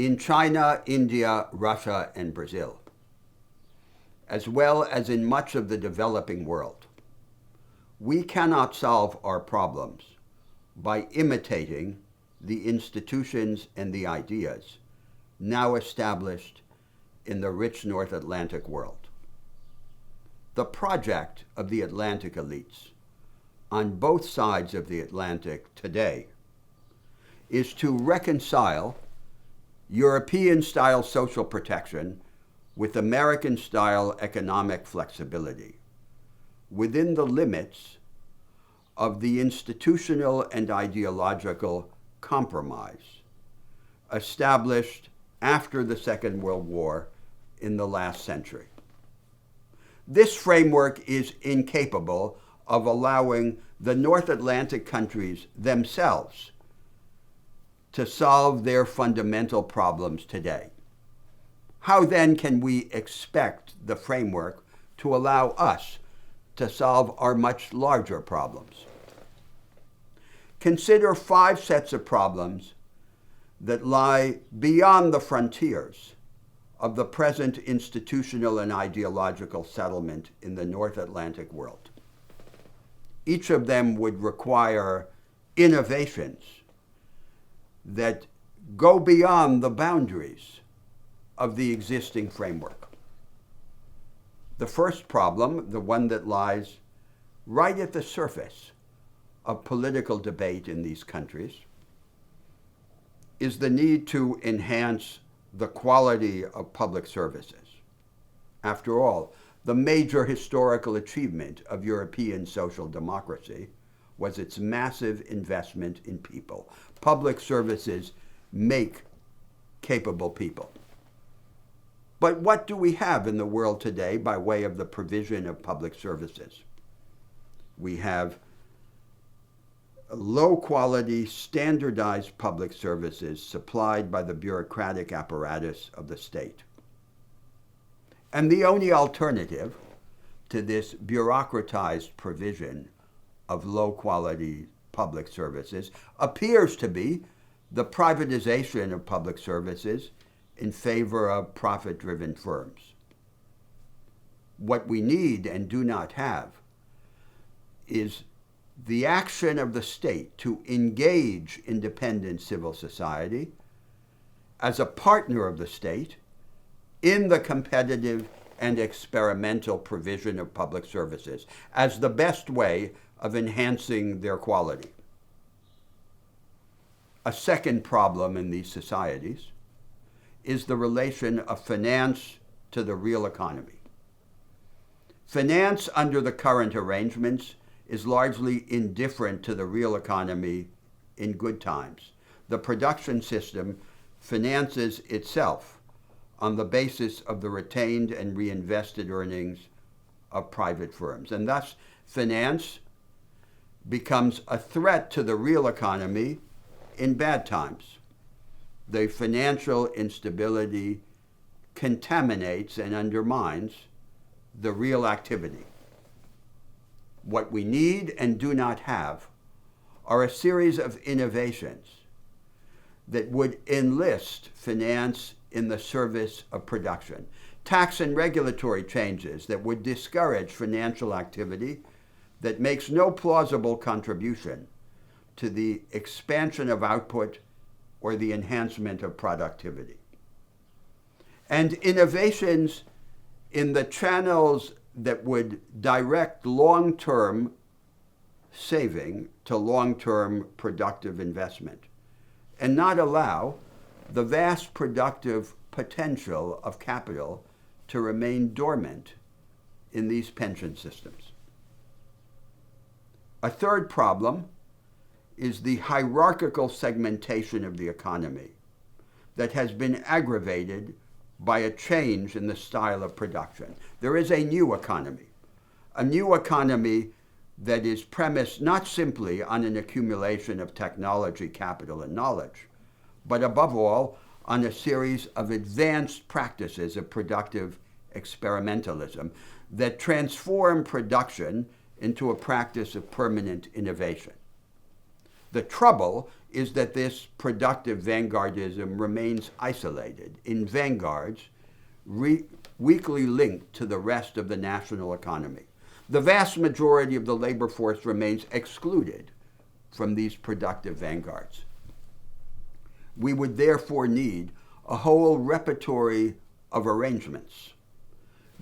in China, India, Russia, and Brazil, as well as in much of the developing world. We cannot solve our problems by imitating the institutions and the ideas now established in the rich North Atlantic world. The project of the Atlantic elites on both sides of the Atlantic today is to reconcile European-style social protection with American-style economic flexibility within the limits of the institutional and ideological compromise established after the Second World War in the last century. This framework is incapable of allowing the North Atlantic countries themselves to solve their fundamental problems today. How then can we expect the framework to allow us to solve our much larger problems? Consider 5 sets of problems that lie beyond the frontiers of the present institutional and ideological settlement in the North Atlantic world. Each of them would require innovations that go beyond the boundaries of the existing framework. The first problem, the one that lies right at the surface of political debate in these countries, is the need to enhance the quality of public services. After all, the major historical achievement of European social democracy was its massive investment in people. Public services make capable people. But what do we have in the world today by way of the provision of public services? We have low-quality, standardized public services supplied by the bureaucratic apparatus of the state. And the only alternative to this bureaucratized provision of low-quality public services appears to be the privatization of public services in favor of profit-driven firms. What we need and do not have is the action of the state to engage independent civil society as a partner of the state in the competitive and experimental provision of public services as the best way of enhancing their quality. A second problem in these societies is the relation of finance to the real economy. Finance under the current arrangements is largely indifferent to the real economy in good times. The production system finances itself on the basis of the retained and reinvested earnings of private firms. And thus, finance becomes a threat to the real economy in bad times. The financial instability contaminates and undermines the real activity. What we need and do not have are a series of innovations that would enlist finance in the service of production. Tax and regulatory changes that would discourage financial activity that makes no plausible contribution to the expansion of output or the enhancement of productivity. And innovations in the channels that would direct long-term saving to long-term productive investment and not allow the vast productive potential of capital to remain dormant in these pension systems. A third problem is the hierarchical segmentation of the economy that has been aggravated by a change in the style of production. There is a new economy that is premised not simply on an accumulation of technology, capital, and knowledge, but above all, on a series of advanced practices of productive experimentalism that transform production into a practice of permanent innovation. The trouble is that this productive vanguardism remains isolated in vanguards weakly linked to the rest of the national economy. The vast majority of the labor force remains excluded from these productive vanguards. We would therefore need a whole repertory of arrangements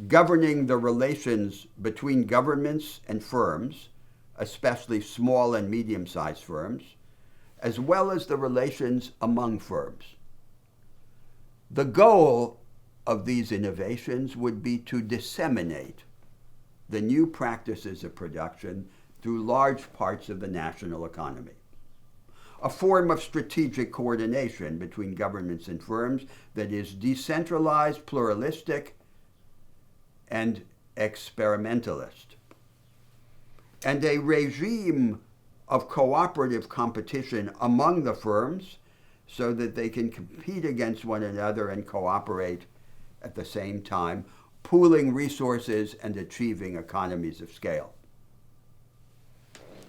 governing the relations between governments and firms, especially small and medium-sized firms, as well as the relations among firms. The goal of these innovations would be to disseminate the new practices of production through large parts of the national economy. A form of strategic coordination between governments and firms that is decentralized, pluralistic, and experimentalist. And a regime of cooperative competition among the firms so that they can compete against one another and cooperate at the same time, pooling resources and achieving economies of scale.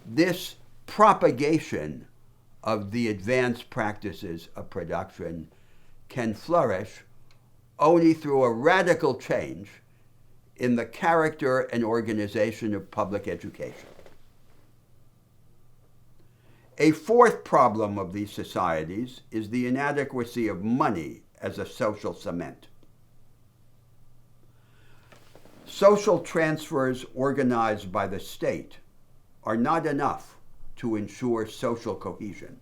This propagation of the advanced practices of production can flourish only through a radical change in the character and organization of public education. A fourth problem of these societies is the inadequacy of money as a social cement. Social transfers organized by the state are not enough to ensure social cohesion.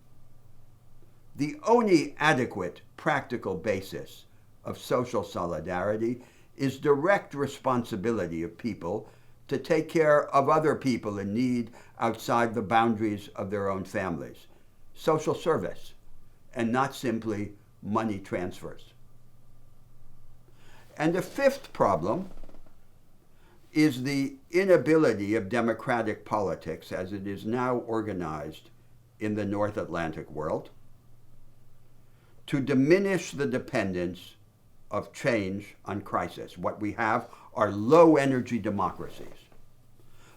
The only adequate practical basis of social solidarity is direct responsibility of people to take care of other people in need outside the boundaries of their own families. Social service, and not simply money transfers. And the fifth problem is the inability of democratic politics as it is now organized in the North Atlantic world to diminish the dependence of change on crisis. What we have are low-energy democracies.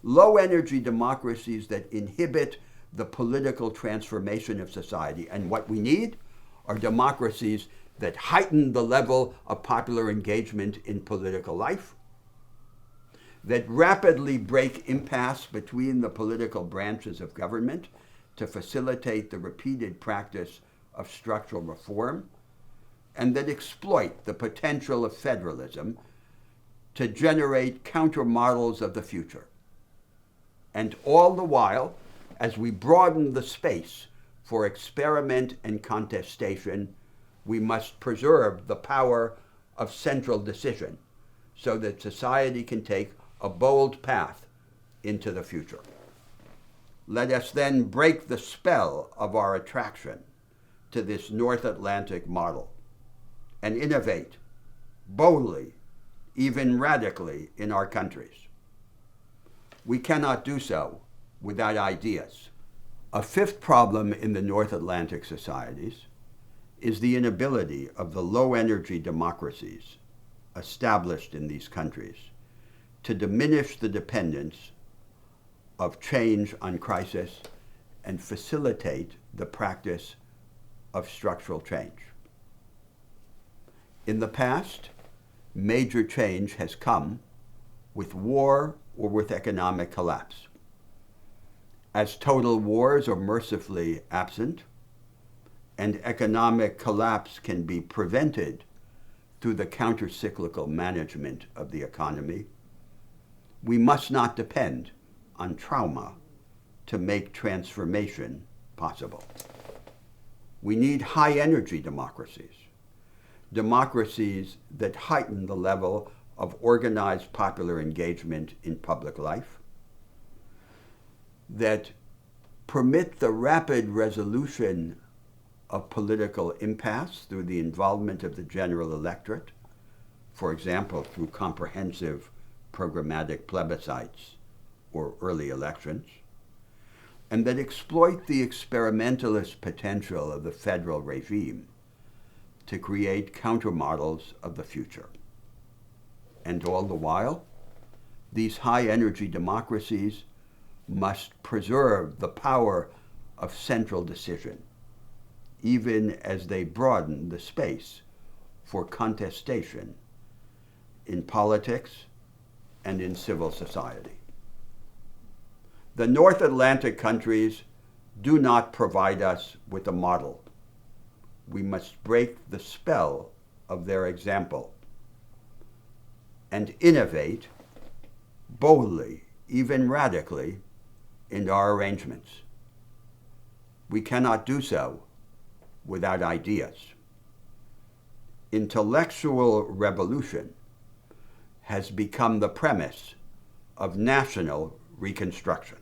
Low-energy democracies that inhibit the political transformation of society. And what we need are democracies that heighten the level of popular engagement in political life, that rapidly break impasse between the political branches of government to facilitate the repeated practice of structural reform, and that exploit the potential of federalism to generate counter-models of the future. And all the while, as we broaden the space for experiment and contestation, we must preserve the power of central decision so that society can take a bold path into the future. Let us then break the spell of our attraction to this North Atlantic model and innovate boldly, even radically, in our countries. We cannot do so without ideas. A fifth problem in the North Atlantic societies is the inability of the low-energy democracies established in these countries to diminish the dependence of change on crisis and facilitate the practice of structural change. In the past, major change has come with war or with economic collapse. As total wars are mercifully absent, and economic collapse can be prevented through the counter-cyclical management of the economy, we must not depend on trauma to make transformation possible. We need high-energy democracies, democracies that heighten the level of organized popular engagement in public life, that permit the rapid resolution of political impasse through the involvement of the general electorate, for example, through comprehensive programmatic plebiscites or early elections, and that exploit the experimentalist potential of the federal regime to create countermodels of the future. And all the while, these high-energy democracies must preserve the power of central decision, even as they broaden the space for contestation in politics and in civil society. The North Atlantic countries do not provide us with a model. We must break the spell of their example and innovate boldly, even radically, in our arrangements. We cannot do so without ideas. Intellectual revolution has become the premise of national reconstruction.